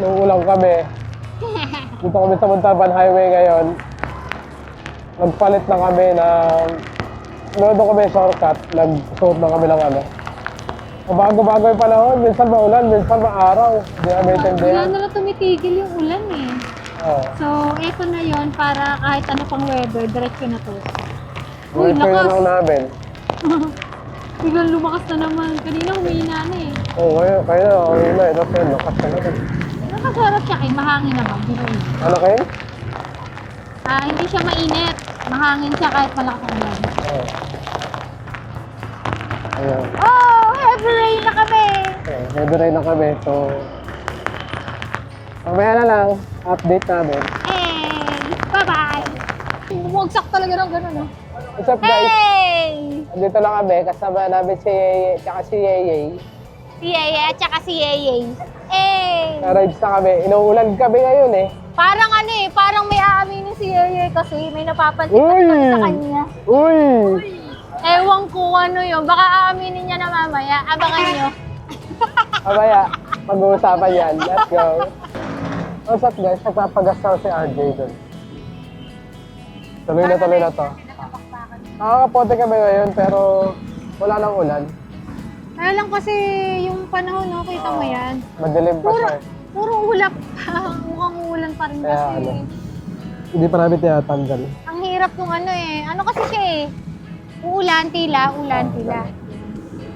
nung ulang kami. Dito kami sa Montalban Highway ngayon. Nagpalit na kami ng... Doon kami shortcut. Nagsuot na kami ng ano. Bago-bago yung panahon. Minsan maulan, minsan maaraw. Hindi na maintindihan. Wala na lang tumitigil yung ulan eh. Oo. So, ito na yon para kahit ano pang weather, diretso na to. Uy, Uy, na lakas! lang namin. Biglang lumakas na naman. Kanina humihina na eh. Oo, kaya na. Okay na. Ito pa yun. Lakas na naman. Nakasarap siya kay mahangin naman. Binuin. Ano kayo? Hindi siya mainit. Mahangin siya kahit malakas ang ulan. Oo. Ayan. Oh! Heavy rain na kami! Okay, heavy rain na kami. So, mamaya na lang. Update namin. Hey! Bye-bye! Bumagsak talaga ng gano'n, no? What's up, guys? Hey! Dito lang kami. Kasama namin si Yeye, tsaka si Yeye. Si Yeye at saka si Yeye. Hey! Na-rides na kami. Inuulan kami ngayon eh. Parang ano eh, parang may aaminin si Yeye kasi may napapansin Uy! kasi sa kanya. Uy! Ewan ko ano yun, baka aaminin niya na mamaya. Abangan nyo. Mamaya, pag-uusapan yan. Let's go. What's up, guys? Nagpapagasal si RJ dun. Tuloy na to. Nakakapote kami ngayon pero wala nang ulan. Kaya lang kasi yung panahon, no, kita mo yan. Madilim pa siya. Puro ulap pa. Mukhang ulan pa rin Kaya kasi. ano. Hindi pa namin tinatanggal. Ang hirap nung ano eh. Ano kasi siya eh. Uulan, tila, ulan, tila.